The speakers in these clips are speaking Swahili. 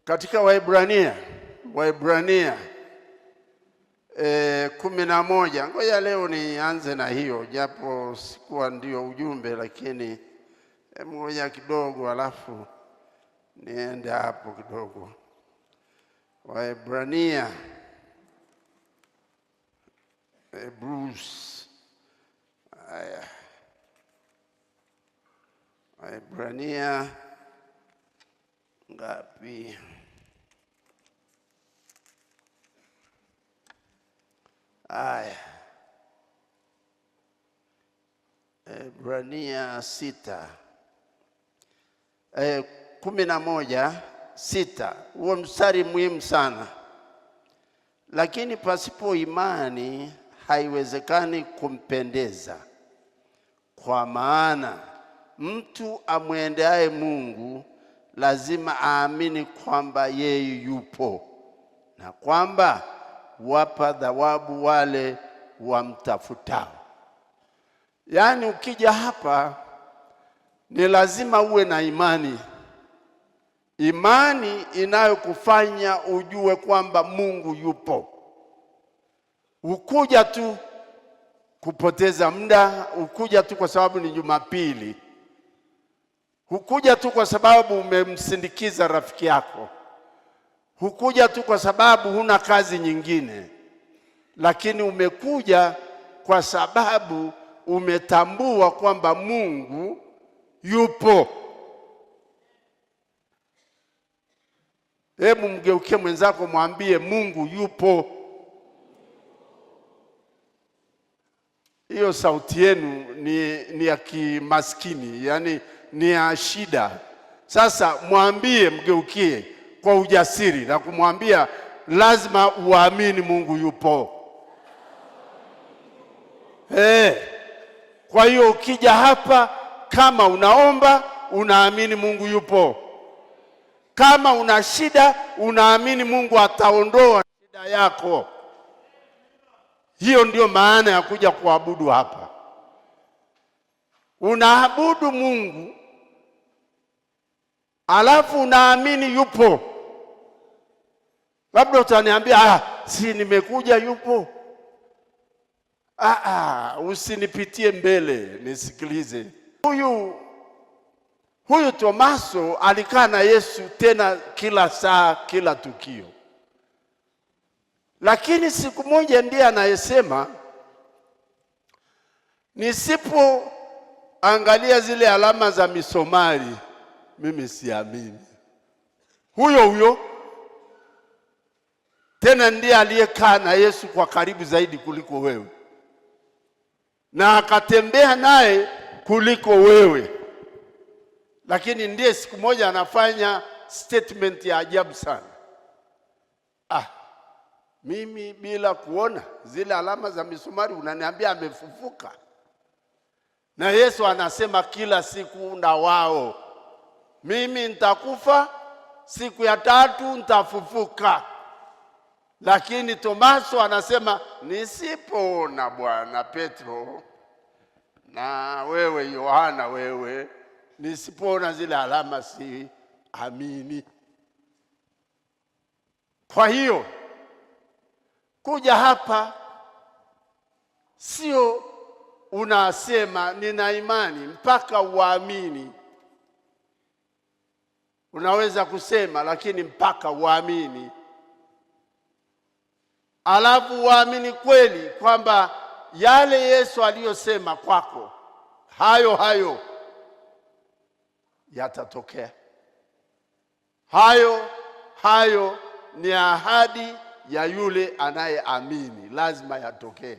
Katika Waebrania 11, ngoja leo nianze na hiyo, japo sikuwa ndio ujumbe, lakini ngoja kidogo alafu niende hapo kidogo. Waebrania, Hebrews, haya, Waebrania ngapi? Haya, Waebrania 11:6. Huo mstari muhimu sana. Lakini pasipo imani haiwezekani kumpendeza, kwa maana mtu amwendeaye Mungu lazima aamini kwamba yeye yupo na kwamba wapa thawabu wale wamtafutao. Yaani ukija hapa ni lazima uwe na imani. Imani inayokufanya ujue kwamba Mungu yupo. Ukuja tu kupoteza muda, ukuja tu kwa sababu ni Jumapili, hukuja tu kwa sababu umemsindikiza rafiki yako, hukuja tu kwa sababu huna kazi nyingine, lakini umekuja kwa sababu umetambua kwamba Mungu yupo. Hebu mgeukie mwenzako, mwambie Mungu yupo. Hiyo sauti yenu ni ya kimaskini, yani ni ya shida. Sasa mwambie, mgeukie kwa ujasiri na kumwambia lazima uamini Mungu yupo. Kwa hiyo ukija hapa, kama unaomba unaamini Mungu yupo. Kama una shida unaamini Mungu ataondoa shida yako. Hiyo ndio maana ya kuja kuabudu hapa. Unaabudu Mungu alafu unaamini yupo. Labda utaniambia si nimekuja yupo. Usinipitie mbele, nisikilize. Huyu Tomaso alikaa na Yesu tena kila saa, kila tukio. Lakini siku moja ndiye anayesema, nisipoangalia zile alama za misomari mimi siamini. Huyo tena ndiye aliyekaa na Yesu kwa karibu zaidi kuliko wewe, na akatembea naye kuliko wewe. Lakini ndiye siku moja anafanya statement ya ajabu sana. Mimi bila kuona zile alama za misumari unaniambia amefufuka? Na Yesu anasema kila siku na wao, mimi nitakufa, siku ya tatu nitafufuka. Lakini Tomaso anasema nisipoona Bwana Petro na wewe Yohana, wewe nisipoona zile alama si amini. Kwa hiyo kuja hapa sio unasema nina imani mpaka uamini. Unaweza kusema lakini mpaka uamini. Alafu uamini kweli kwamba yale Yesu aliyosema kwako hayo yatatokea. Hayo ni ahadi ya yule anayeamini, lazima yatokee.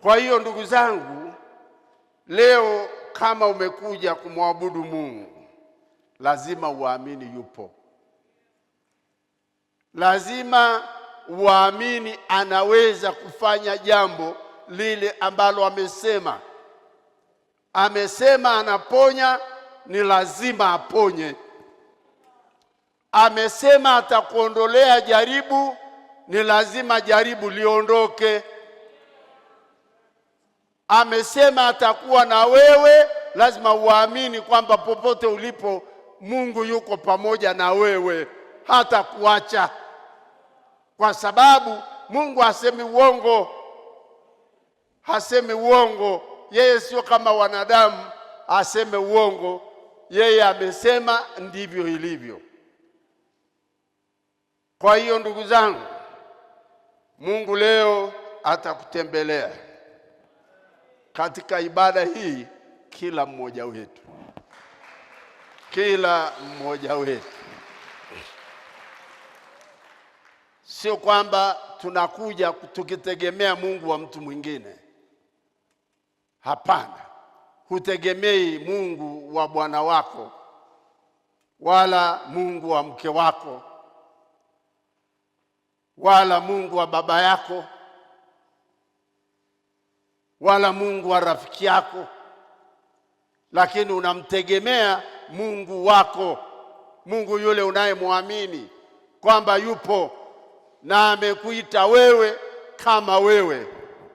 Kwa hiyo ndugu zangu, leo kama umekuja kumwabudu Mungu, lazima uamini yupo. Lazima uamini anaweza kufanya jambo lile ambalo amesema. Amesema anaponya, ni lazima aponye. Amesema atakuondolea jaribu, ni lazima jaribu liondoke. Amesema atakuwa na wewe, lazima uamini kwamba popote ulipo Mungu yuko pamoja na wewe, hata kuacha, kwa sababu Mungu hasemi uongo. Hasemi uongo. Yeye sio kama wanadamu aseme uongo. Yeye amesema ndivyo ilivyo. Kwa hiyo ndugu zangu, Mungu leo atakutembelea katika ibada hii, kila mmoja wetu, kila mmoja wetu. Sio kwamba tunakuja tukitegemea Mungu wa mtu mwingine. Hapana, hutegemei Mungu wa bwana wako, wala Mungu wa mke wako, wala Mungu wa baba yako, wala Mungu wa rafiki yako, lakini unamtegemea Mungu wako, Mungu yule unayemwamini kwamba yupo na amekuita wewe kama wewe.